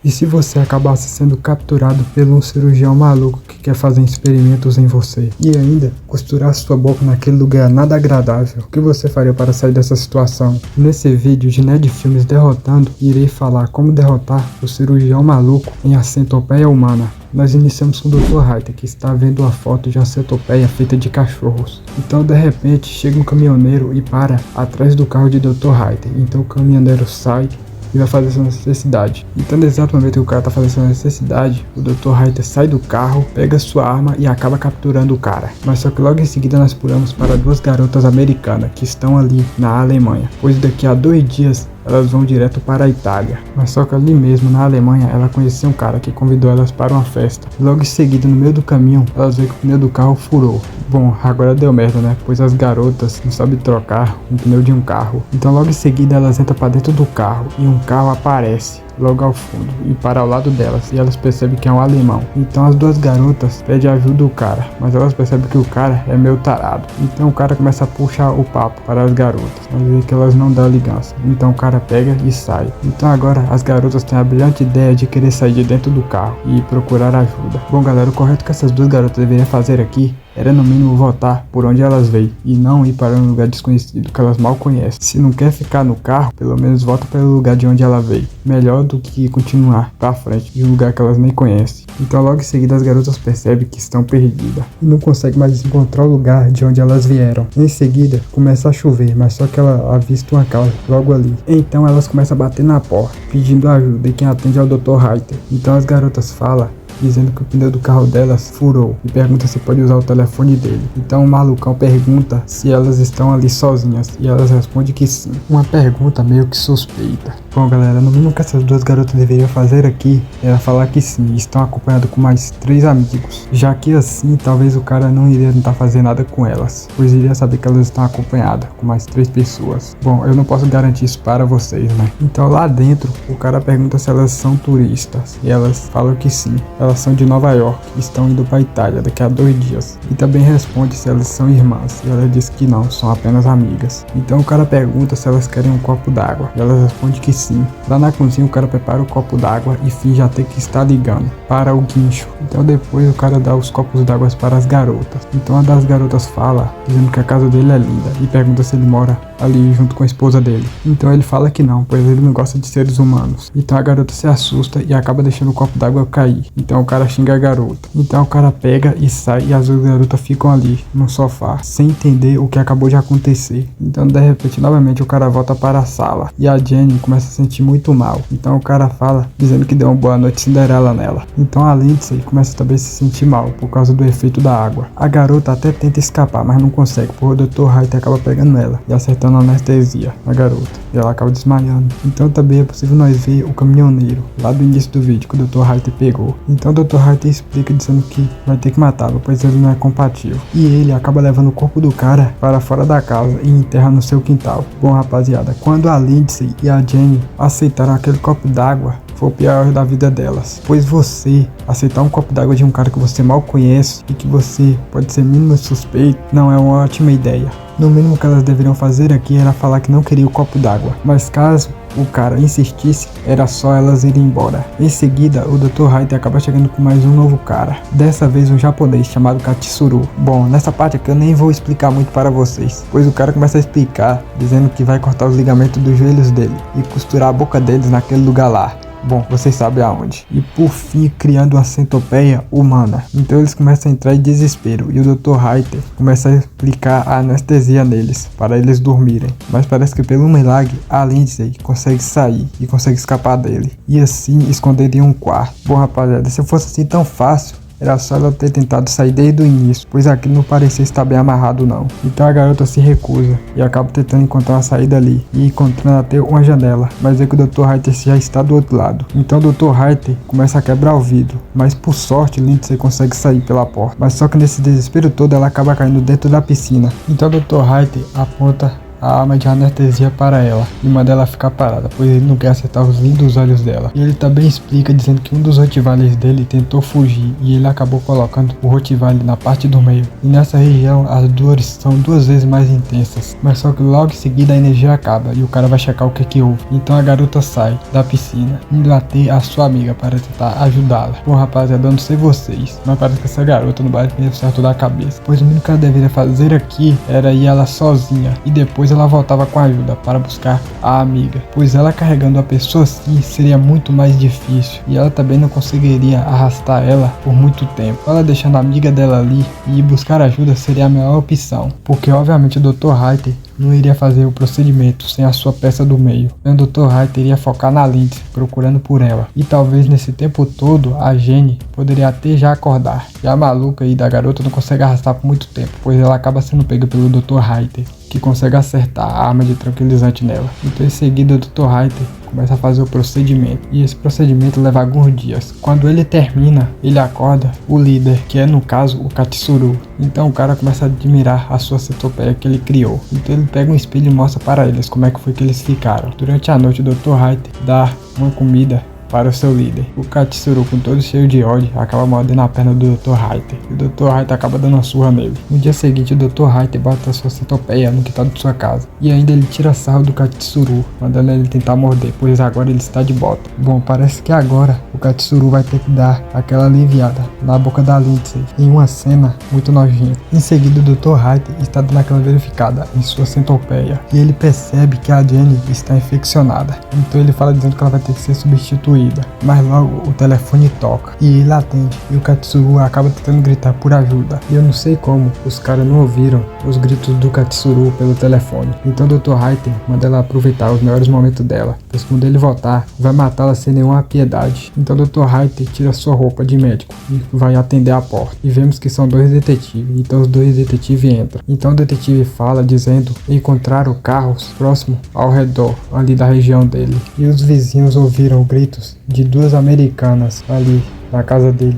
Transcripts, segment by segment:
E se você acabasse sendo capturado por um cirurgião maluco que quer fazer experimentos em você e ainda costurar sua boca naquele lugar nada agradável, o que você faria para sair dessa situação? Nesse vídeo de Nerd Filmes Derrotando, irei falar como derrotar o cirurgião maluco em A Centopeia Humana. Nós iniciamos com o Dr. Reiter, que está vendo a foto de uma centopeia feita de cachorros. Então de repente chega um caminhoneiro e para atrás do carro de Dr. Reiter. Então o caminhoneiro sai e vai fazer sua necessidade. Então no exato momento que o cara tá fazendo sua necessidade, o Dr. Reiter sai do carro, pega sua arma e acaba capturando o cara. Mas só que logo em seguida nós pulamos para duas garotas americanas que estão ali na Alemanha, pois daqui a 2 dias elas vão direto para a Itália. Mas só que ali mesmo na Alemanha ela conheceu um cara que convidou elas para uma festa. Logo em seguida, no meio do caminho, elas veem que o pneu do carro furou. Bom, agora deu merda, né? Pois as garotas não sabem trocar um pneu de um carro. Então logo em seguida elas entram para dentro do carro e um carro aparece logo ao fundo e para ao lado delas, e elas percebem que é um alemão. Então as duas garotas pedem ajuda do cara, mas elas percebem que o cara é meio tarado. Então o cara começa a puxar o papo para as garotas, mas vê que elas não dão ligança. Então o cara pega e sai. Então agora as garotas têm a brilhante ideia de querer sair de dentro do carro e procurar ajuda. Bom galera, o correto que essas duas garotas deveriam fazer aqui era no mínimo voltar por onde elas veio e não ir para um lugar desconhecido que elas mal conhecem. Se não quer ficar no carro, pelo menos volta para o lugar de onde ela veio. Melhor do que continuar para frente de um lugar que elas nem conhecem. Então logo em seguida as garotas percebem que estão perdidas e não conseguem mais encontrar o lugar de onde elas vieram. Em seguida começa a chover, mas só que ela avista uma casa logo ali. Então elas começam a bater na porta pedindo ajuda e quem atende é o Dr. Reiter. Então as garotas falam dizendo que o pneu do carro delas furou e pergunta se pode usar o telefone dele. Então o malucão pergunta se elas estão ali sozinhas e elas respondem que sim. Uma pergunta meio que suspeita. Bom galera, no mínimo que essas duas garotas deveriam fazer aqui era falar que sim, estão acompanhadas com mais 3 amigos, já que assim talvez o cara não iria tentar fazer nada com elas, pois iria saber que elas estão acompanhadas com mais 3 pessoas. Bom, eu não posso garantir isso para vocês, né? Então lá dentro o cara pergunta se elas são turistas e elas falam que sim. Elas são de Nova York e estão indo para a Itália daqui a 2 dias. E também responde se elas são irmãs e ela diz que não, são apenas amigas. Então o cara pergunta se elas querem um copo d'água e elas respondem que sim. Lá na cozinha o cara prepara o copo d'água e finge até que está ligando para o guincho. Então depois o cara dá os copos d'água para as garotas. Então uma das garotas fala dizendo que a casa dele é linda e pergunta se ele mora ali junto com a esposa dele. Então ele fala que não, pois ele não gosta de seres humanos. Então a garota se assusta e acaba deixando o copo d'água cair. Então o cara xinga a garota. Então o cara pega e sai e as duas garotas ficam ali no sofá sem entender o que acabou de acontecer. Então de repente novamente o cara volta para a sala e a Jenny começa a sentir muito mal. Então o cara fala dizendo que deu uma boa noite Cinderela nela. Então a Lindsay começa também a se sentir mal por causa do efeito da água. A garota até tenta escapar, mas não consegue, porque o Dr. Reiter acaba pegando ela e acertando a anestesia na garota e ela acaba desmaiando. Então também é possível nós ver o caminhoneiro lá do início do vídeo que o Dr. Reiter pegou. Então o Dr. Reiter explica dizendo que vai ter que matá-lo, pois ele não é compatível. E ele acaba levando o corpo do cara para fora da casa e enterra no seu quintal. Bom rapaziada, quando a Lindsay e a Jenny aceitaram aquele copo d'água, foi o pior da vida delas, pois você aceitar um copo d'água de um cara que você mal conhece e que você pode ser mínimo suspeito não é uma ótima ideia. No mínimo que elas deveriam fazer aqui era falar que não queria o copo d'água, mas caso o cara insistisse, era só elas irem embora. Em seguida, o Dr. Reiter acaba chegando com mais um novo cara, dessa vez um japonês chamado Katsuru. Bom, nessa parte aqui eu nem vou explicar muito para vocês, pois o cara começa a explicar dizendo que vai cortar os ligamentos dos joelhos dele e costurar a boca deles naquele lugar lá. Bom, vocês sabem aonde. E por fim, criando uma centopeia humana. Então eles começam a entrar em desespero e o Dr. Reiter começa a aplicar a anestesia neles para eles dormirem. Mas parece que pelo milagre a Lindsay consegue sair e consegue escapar dele e assim esconder em um quarto. Bom rapaziada, se fosse assim tão fácil, era só ela ter tentado sair desde o início, pois aqui não parecia estar bem amarrado não. Então a garota se recusa e acaba tentando encontrar uma saída ali e encontrando até uma janela, mas vê que o Dr. Reiter já está do outro lado. Então o Dr. Reiter começa a quebrar o vidro, mas por sorte Lindsay consegue sair pela porta. Mas só que nesse desespero todo ela acaba caindo dentro da piscina. Então o Dr. Reiter aponta a arma de anestesia para ela e manda ela ficar parada, pois ele não quer acertar os lindos olhos dela. E ele também explica dizendo que um dos Rottweilers dele tentou fugir e ele acabou colocando o Rottweiler na parte do meio. E nessa região as dores são 2 vezes mais intensas, mas só que logo em seguida a energia acaba e o cara vai checar o que houve. Então a garota sai da piscina, indo até a sua amiga para tentar ajudá-la. Bom, rapaziada, eu não sei vocês, mas parece que essa garota não vai meio certo da cabeça, pois o mínimo que ela deveria fazer aqui era ir ela sozinha e depois ela voltava com ajuda para buscar a amiga, pois ela carregando a pessoa assim seria muito mais difícil e ela também não conseguiria arrastar ela por muito tempo. Ela deixando a amiga dela ali e ir buscar ajuda seria a melhor opção, porque obviamente o Dr. Reiter não iria fazer o procedimento sem a sua peça do meio. O Dr. Reiter iria focar na Lindsay, procurando por ela. E talvez nesse tempo todo, a Jenny poderia até já acordar. E a maluca aí da garota não consegue arrastar por muito tempo, pois ela acaba sendo pega pelo Dr. Reiter, que consegue acertar a arma de tranquilizante nela. Então em seguida o Dr. Reiter começa a fazer o procedimento, e esse procedimento leva alguns dias. Quando ele termina, ele acorda o líder, que é no caso o Katsuru. Então o cara começa a admirar a sua centopeia que ele criou. Então ele pega um espelho e mostra para eles como é que foi que eles ficaram. Durante a noite o Dr. Reiter dá uma comida para o seu líder. O Katsuru, com todo cheio de ódio, acaba mordendo a perna do Dr. Reiter. E o Dr. Reiter acaba dando uma surra nele. No dia seguinte, o Dr. Reiter bota a sua centopeia no quintal de sua casa. E ainda ele tira sarro do Katsuru, mandando ele tentar morder, pois agora ele está de bota. Bom, parece que agora o Katsuru vai ter que dar aquela aliviada na boca da Lindsay, em uma cena muito nojenta. Em seguida, o Dr. Reiter está dando aquela verificada em sua centopeia. E ele percebe que a Jenny está infeccionada. Então ele fala dizendo que ela vai ter que ser substituída. Mas logo o telefone toca e ele atende, e o Katsuru acaba tentando gritar por ajuda. E eu não sei como os caras não ouviram os gritos do Katsuru pelo telefone. Então o Dr. Reiter manda ela aproveitar os melhores momentos dela, pois quando ele voltar, vai matá-la sem nenhuma piedade. Então o Dr. Reiter tira sua roupa de médico e vai atender a porta. E vemos que são 2 detetives, então os 2 detetives entram. Então o detetive fala dizendo encontraram carros próximo ao redor ali da região dele. E os vizinhos ouviram gritos de 2 americanas ali na casa dele.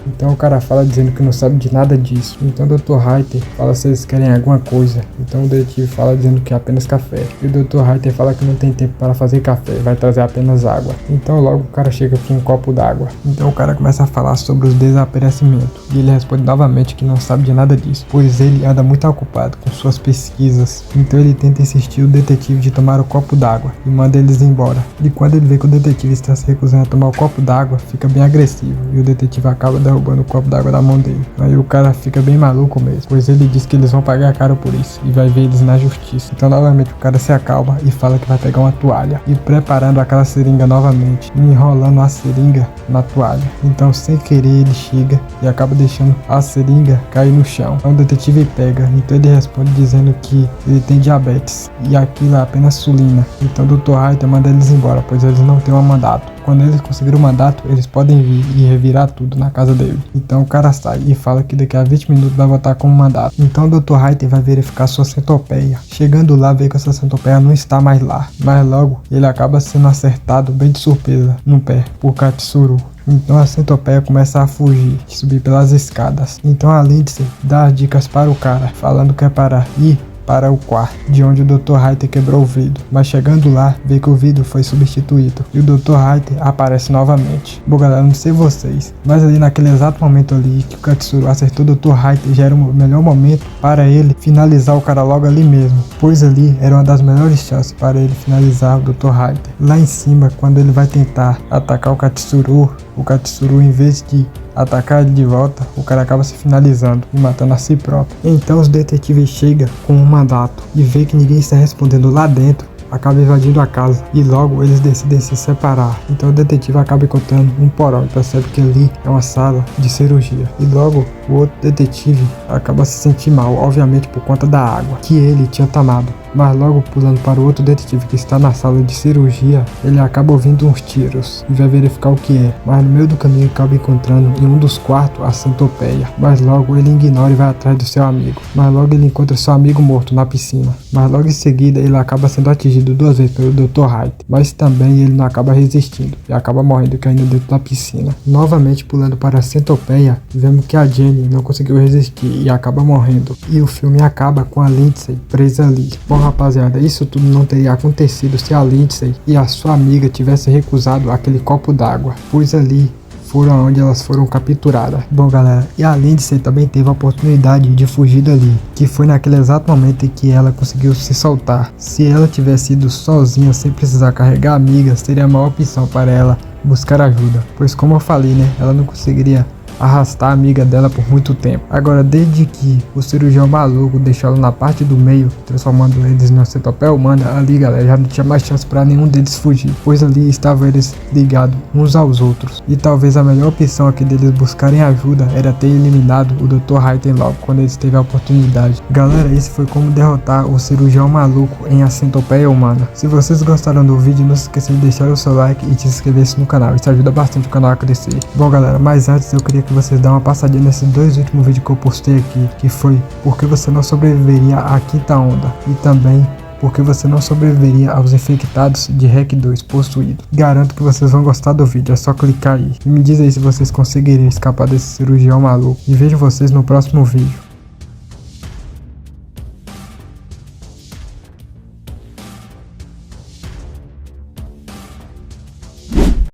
Então o cara fala dizendo que não sabe de nada disso. Então o Dr. Reiter fala se eles querem alguma coisa. Então o detetive fala dizendo que é apenas café. E o Dr. Reiter fala que não tem tempo para fazer café, vai trazer apenas água. Então logo o cara chega com um copo d'água. Então o cara começa a falar sobre os desaparecimentos. E ele responde novamente que não sabe de nada disso, pois ele anda muito ocupado com suas pesquisas. Então ele tenta insistir o detetive de tomar o copo d'água e manda eles embora. E quando ele vê que o detetive está se recusando a tomar o copo d'água, fica bem agressivo. E o detetive acaba derrubando o copo d'água da mão dele. Aí o cara fica bem maluco mesmo, pois ele diz que eles vão pagar caro por isso e vai ver eles na justiça. Então novamente o cara se acalma e fala que vai pegar uma toalha e preparando aquela seringa novamente, enrolando a seringa na toalha. Então sem querer ele chega e acaba deixando a seringa cair no chão. Então o detetive pega, então ele responde dizendo que ele tem diabetes e aquilo é apenas insulina. Então o Dr. Reiter manda eles embora, pois eles não têm um mandato. Quando eles conseguirem o mandato, eles podem vir e revirar tudo na casa dele. Então o cara sai e fala que daqui a 20 minutos vai voltar com o mandato. Então o Dr. Reiter vai verificar sua centopeia. Chegando lá, vê que essa centopeia não está mais lá. Mas logo ele acaba sendo acertado bem de surpresa no pé por Katsuru. Então a centopeia começa a fugir e subir pelas escadas. Então a Lindsay dá as dicas para o cara, falando que é para ir para o quarto, de onde o Dr. Reiter quebrou o vidro, mas chegando lá, vê que o vidro foi substituído, e o Dr. Reiter aparece novamente. Bom galera, não sei vocês, mas ali naquele exato momento ali que o Katsuru acertou o Dr. Reiter, já era o melhor momento para ele finalizar o cara logo ali mesmo, pois ali era uma das melhores chances para ele finalizar o Dr. Reiter. Lá em cima, quando ele vai tentar atacar o Katsuru, em vez de atacar ele de volta, o cara acaba se finalizando e matando a si próprio. Então os detetives chegam com um mandato e vê que ninguém está respondendo lá dentro, acaba invadindo a casa e logo eles decidem se separar. Então o detetive acaba encontrando um porão e percebe que ali é uma sala de cirurgia. E logo o outro detetive acaba se sentindo mal, obviamente por conta da água que ele tinha tomado. Mas logo pulando para o outro detetive que está na sala de cirurgia, ele acaba ouvindo uns tiros e vai verificar o que é. Mas no meio do caminho acaba encontrando em um dos quartos a centopeia. Mas logo ele ignora e vai atrás do seu amigo. Mas logo ele encontra seu amigo morto na piscina. Mas logo em seguida ele acaba sendo atingido 2 vezes pelo Dr. Reiter. Mas também ele não acaba resistindo e acaba morrendo e caindo dentro da piscina. Novamente pulando para a centopeia, vemos que a Jenny não conseguiu resistir e acaba morrendo. E o filme acaba com a Lindsay presa ali. Bom rapaziada, isso tudo não teria acontecido se a Lindsay e a sua amiga tivessem recusado aquele copo d'água, pois ali foram onde elas foram capturadas. Bom galera, e a Lindsay também teve a oportunidade de fugir dali, que foi naquele exato momento em que ela conseguiu se soltar. Se ela tivesse ido sozinha sem precisar carregar amigas, seria a maior opção para ela buscar ajuda, pois como eu falei, né, ela não conseguiria arrastar a amiga dela por muito tempo. Agora, desde que o cirurgião maluco deixou ela na parte do meio, transformando eles numa centopeia humana, ali galera, já não tinha mais chance para nenhum deles fugir, pois ali estavam eles ligados uns aos outros. E talvez a melhor opção aqui deles buscarem ajuda era ter eliminado o Dr. Hayden logo quando eles teve a oportunidade. Galera, esse foi como derrotar o cirurgião maluco em A Centopeia Humana. Se vocês gostaram do vídeo, não se esqueça de deixar o seu like e de se inscrever no canal, isso ajuda bastante o canal a crescer. Bom galera, mas antes eu queria que vocês dêem uma passadinha nesses dois últimos vídeos que eu postei aqui, que foi por que você não sobreviveria à quinta onda e também por que você não sobreviveria aos infectados de REC 2 possuídos. Garanto que vocês vão gostar do vídeo, é só clicar aí e me diz aí se vocês conseguiriam escapar desse cirurgião maluco, e vejo vocês no próximo vídeo.